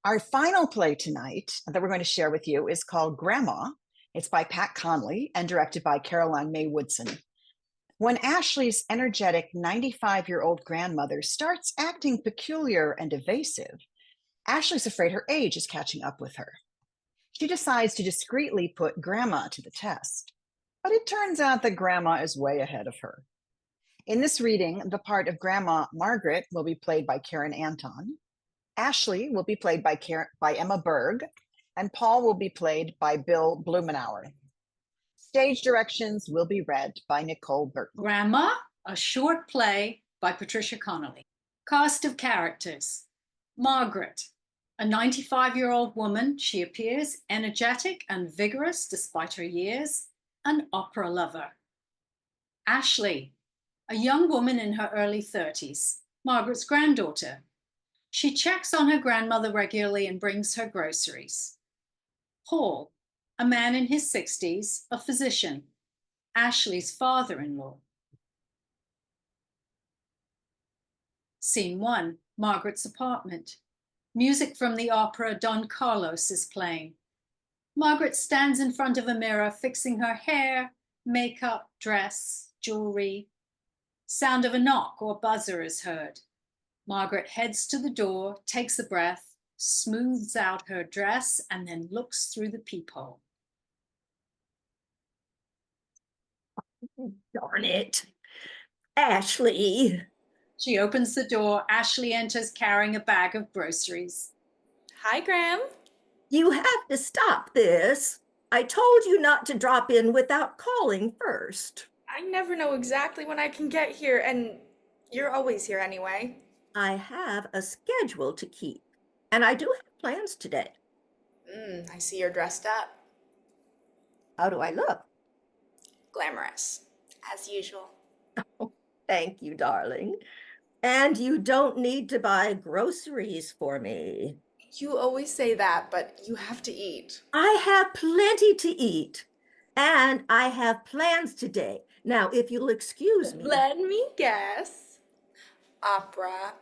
Our final play tonight that we're going to share with you is called Gramma. It's by Pat Connelly and directed by Caroline May Woodson. When Ashley's energetic 95-year-old grandmother starts acting peculiar and evasive, Ashley's afraid her age is catching up with her. She decides to discreetly put Grandma to the test, but it turns out that Grandma is way ahead of her. In this reading, the part of Grandma Margaret will be played by Karen Anton. Ashley will be played by Emma Berg, and Paul will be played by Bill Blumenauer. Stage directions will be read by Nicole Burton. Gramma, a short play by Patrica Connelly. Cast of characters. Margaret, a 95-year-old woman, she appears energetic and vigorous despite her years, an opera lover. Ashley, a young woman in her early 30s, Margaret's granddaughter. She checks on her grandmother regularly and brings her groceries. Paul, a man in his 60s, a physician, Ashley's father-in-law. Scene 1, Margaret's apartment. Music from the opera Don Carlos is playing. Margaret stands in front of a mirror, fixing her hair, makeup, dress, jewelry. Sound of a knock or buzzer is heard. Margaret heads to the door, takes a breath, smooths out her dress, and then looks through the peephole. Darn it. Ashley. She opens the door. Ashley enters carrying a bag of groceries. Hi, Graham. You have to stop this. I told you not to drop in without calling first. I never know exactly when I can get here, and you're always here anyway. I have a schedule to keep, and I do have plans today. I see you're dressed up. How do I look? Glamorous, as usual. Oh, thank you, darling. And you don't need to buy groceries for me. You always say that, but you have to eat. I have plenty to eat, and I have plans today. Now, if you'll excuse me. Let me guess. Opera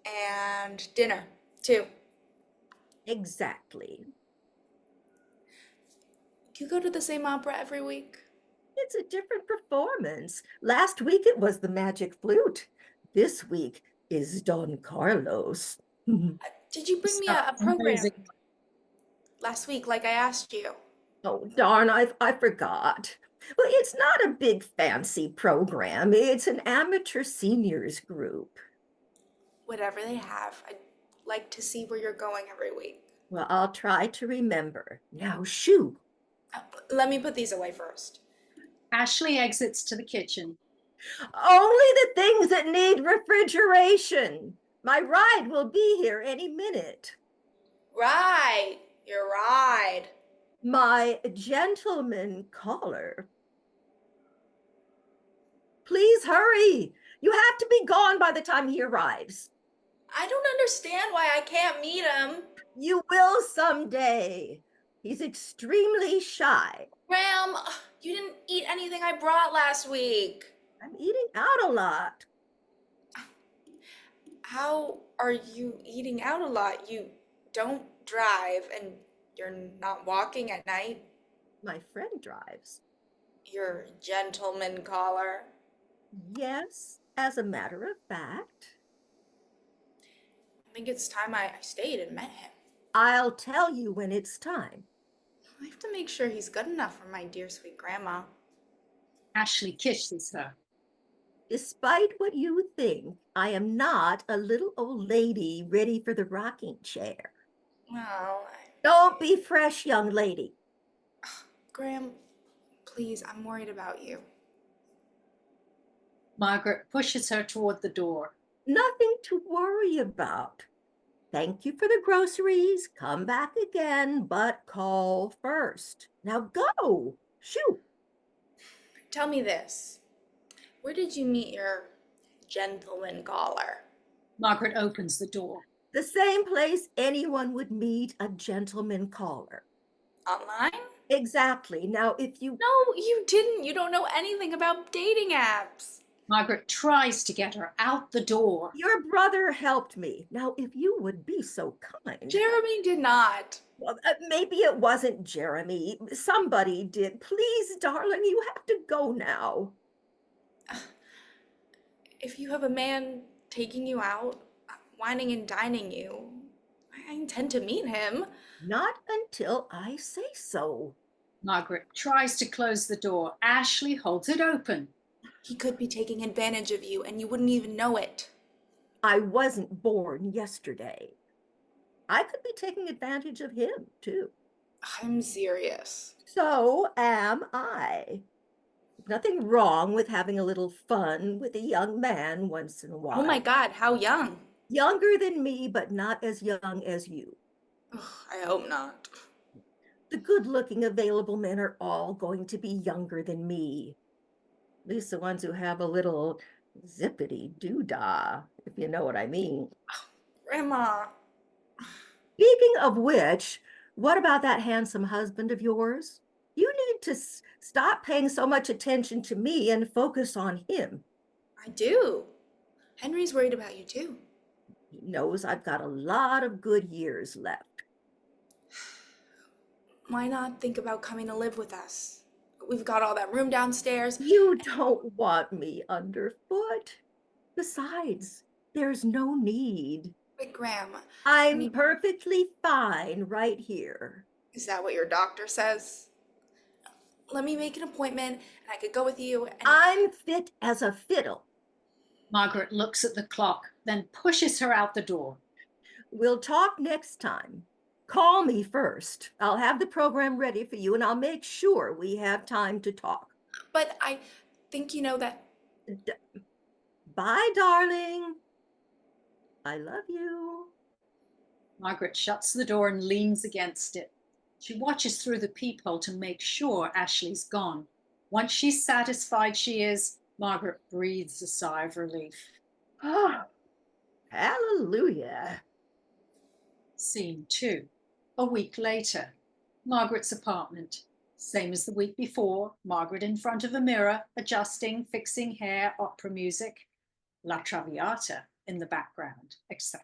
and dinner, too. Exactly. You go to the same opera every week? It's a different performance. Last week it was the Magic Flute. This week is Don Carlos. Did you bring me a program last week like I asked you? Oh, darn, I forgot. Well, it's not a big fancy program. It's an amateur seniors group. Whatever they have, I'd like to see where you're going every week. Well, I'll try to remember. Now, shoo. Let me put these away first. Ashley exits to the kitchen. Only the things that need refrigeration. My ride will be here any minute. Right, your ride. My gentleman caller. Please hurry. You have to be gone by the time he arrives. I don't understand why I can't meet him. You will someday. He's extremely shy. Graham, you didn't eat anything I brought last week. I'm eating out a lot. How are you eating out a lot? You don't drive and you're not walking at night. My friend drives. Your gentleman caller. Yes, as a matter of fact. I think it's time I stayed and met him. I'll tell you when it's time. I have to make sure he's good enough for my dear sweet grandma. Ashley kisses her. Despite what you think, I am not a little old lady ready for the rocking chair. Well, Don't be fresh, young lady. Graham, please, I'm worried about you. Margaret pushes her toward the door. Nothing to worry about. Thank you for the groceries. Come back again, but call first. Now go. Shoo. Tell me this. Where did you meet your gentleman caller? Margaret opens the door. The same place anyone would meet a gentleman caller. Online? Exactly. Now, if you... No, you didn't. You don't know anything about dating apps. Margaret tries to get her out the door. Your brother helped me. Now, if you would be so kind. Jeremy did not. Well, maybe it wasn't Jeremy. Somebody did. Please, darling, you have to go now. If you have a man taking you out, whining and dining you, I intend to meet him. Not until I say so. Margaret tries to close the door. Ashley holds it open. He could be taking advantage of you and you wouldn't even know it. I wasn't born yesterday. I could be taking advantage of him, too. I'm serious. So am I. Nothing wrong with having a little fun with a young man once in a while. Oh my God, how young? Younger than me, but not as young as you. Ugh, I hope not. The good-looking available men are all going to be younger than me. At least the ones who have a little zippity-doo-dah, if you know what I mean. Grandma. Speaking of which, what about that handsome husband of yours? You need to stop paying so much attention to me and focus on him. I do. Henry's worried about you too. He knows I've got a lot of good years left. Why not think about coming to live with us? We've got all that room downstairs. You don't want me underfoot. Besides, there's no need. But Grandma, I'm perfectly fine right here. is that what your doctor says? Let me make an appointment and I could go with you. And I'm fit as a fiddle. Margaret looks at the clock, then pushes her out the door. We'll talk next time. Call me first. I'll have the program ready for you and I'll make sure we have time to talk. But I think you know that. Bye, darling. I love you. Margaret shuts the door and leans against it. She watches through the peephole to make sure Ashley's gone. Once she's satisfied she is, Margaret breathes a sigh of relief. Oh, hallelujah. Scene 2. A week later. Margaret's apartment. Same as the week before. Margaret in front of a mirror, adjusting, fixing hair, opera music. La Traviata in the background, etc.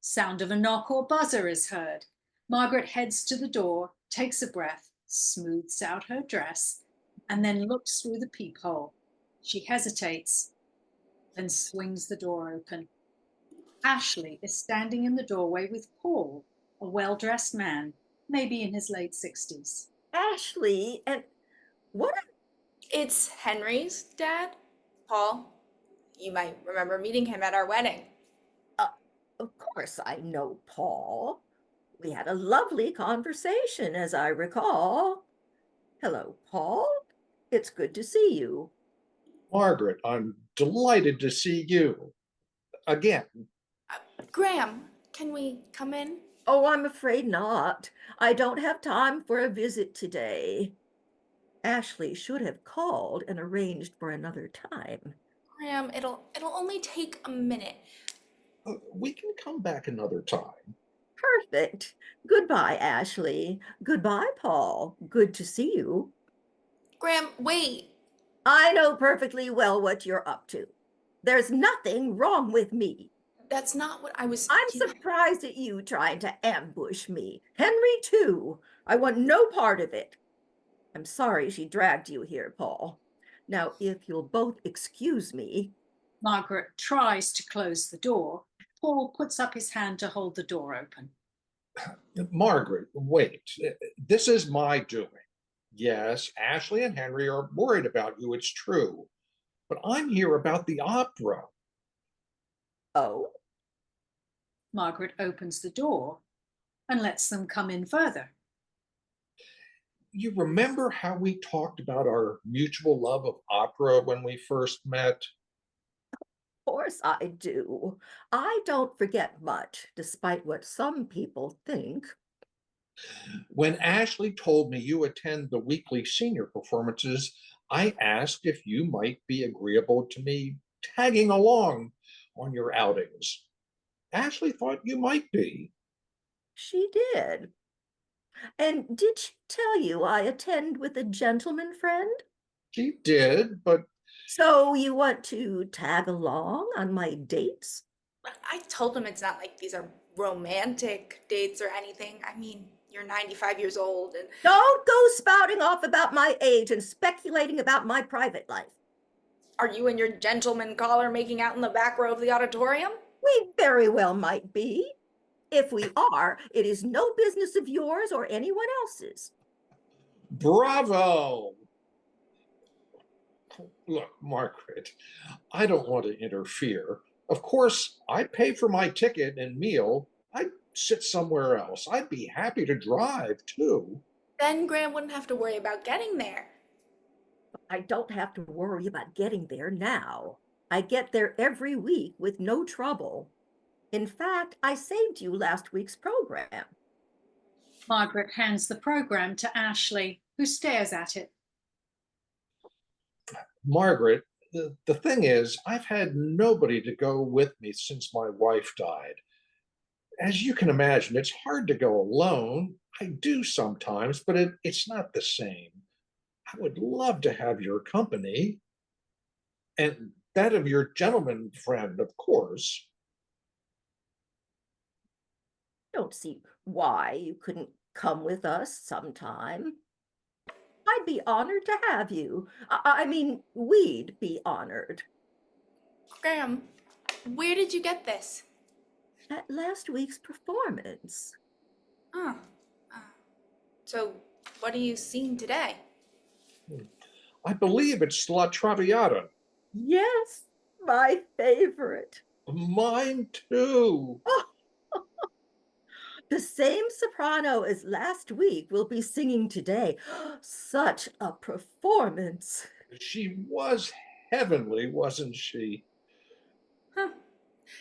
Sound of a knock or buzzer is heard. Margaret heads to the door, takes a breath, smooths out her dress, and then looks through the peephole. She hesitates, then swings the door open. Ashley is standing in the doorway with Paul, a well-dressed man, maybe in his late 60s. Ashley, and what? It's Henry's dad, Paul. You might remember meeting him at our wedding. Of course I know Paul. We had a lovely conversation, as I recall. Hello, Paul. It's good to see you. Margaret, I'm delighted to see you. Again. Graham, can we come in? Oh, I'm afraid not. I don't have time for a visit today. Ashley should have called and arranged for another time. Graham, it'll only take a minute. We can come back another time. Perfect. Goodbye, Ashley. Goodbye, Paul. Good to see you. Graham, wait. I know perfectly well what you're up to. There's nothing wrong with me. That's not what I was. I'm surprised at you trying to ambush me. Henry, too. I want no part of it. I'm sorry she dragged you here, Paul. Now, if you'll both excuse me. Margaret tries to close the door. Paul puts up his hand to hold the door open. Margaret, wait. This is my doing. Yes, Ashley and Henry are worried about you, it's true. But I'm here about the opera. Oh? Margaret opens the door and lets them come in further. You remember how we talked about our mutual love of opera when we first met? Of course I do. I don't forget much, despite what some people think. When Ashley told me you attend the weekly senior performances, I asked if you might be agreeable to me tagging along on your outings. Ashley thought you might be. She did. And did she tell you I attend with a gentleman friend? She did, but So you want to tag along on my dates? I told him it's not like these are romantic dates or anything. I mean, you're 95 years old and Don't go spouting off about my age and speculating about my private life. are you and your gentleman caller making out in the back row of the auditorium? We very well might be. If we are, it is no business of yours or anyone else's. Bravo! Look, Margaret, I don't want to interfere. Of course, I pay for my ticket and meal. I'd sit somewhere else. I'd be happy to drive too. Then Graham wouldn't have to worry about getting there. I don't have to worry about getting there now. I get there every week with no trouble. In fact, I saved you last week's program. Margaret hands the program to Ashley, who stares at it. Margaret, the thing is, I've had nobody to go with me since my wife died. As you can imagine, it's hard to go alone. I do sometimes, but it's not the same. I would love to have your company and that of your gentleman friend, of course. Don't see why you couldn't come with us sometime. I'd be honored to have you. I mean, we'd be honored. Graham, where did you get this? At last week's performance. Oh, uh, so what are you seeing today? I believe it's La Traviata. Yes, my favorite. Mine too. The same soprano as last week will be singing today. Such a performance. She was heavenly, wasn't she? Huh.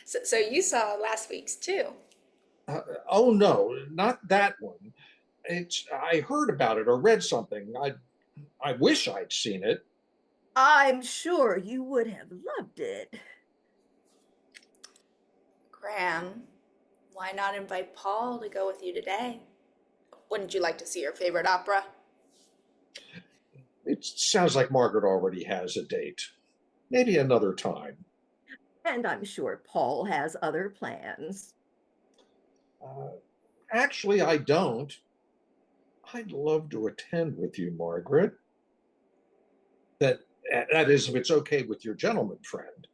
So you saw last week's too. Oh no, not that one. I heard about it or read something. I wish I'd seen it. I'm sure you would have loved it. Graham, why not invite Paul to go with you today? Wouldn't you like to see your favorite opera? It sounds like Margaret already has a date. Maybe another time. And I'm sure Paul has other plans. Uh, Actually, I don't. I'd love to attend with you, Margaret. That that is, if it's okay with your gentleman friend.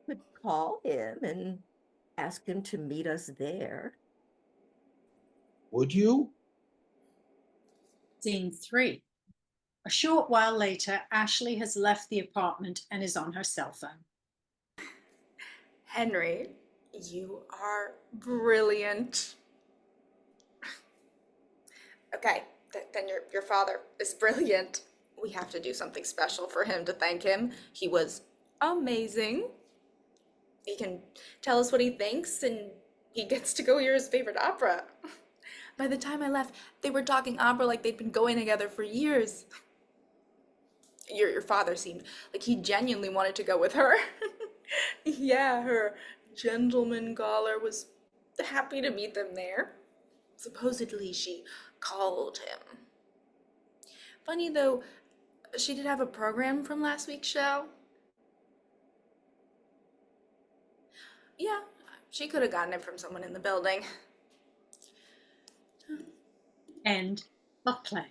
Could call him and ask him to meet us there. Would you? Scene 3. A short while later, Ashley has left the apartment and is on her cell phone. Henry, you are brilliant. Okay, then your father is brilliant. We have to do something special for him to thank him. He was amazing. He can tell us what he thinks, and he gets to go hear his favorite opera. By the time I left, they were talking opera like they'd been going together for years. Your father seemed like he genuinely wanted to go with her. Yeah, her gentleman caller was happy to meet them there. Supposedly she called him. Funny though, she did have a program from last week's show. Yeah, she could have gotten it from someone in the building. End of play.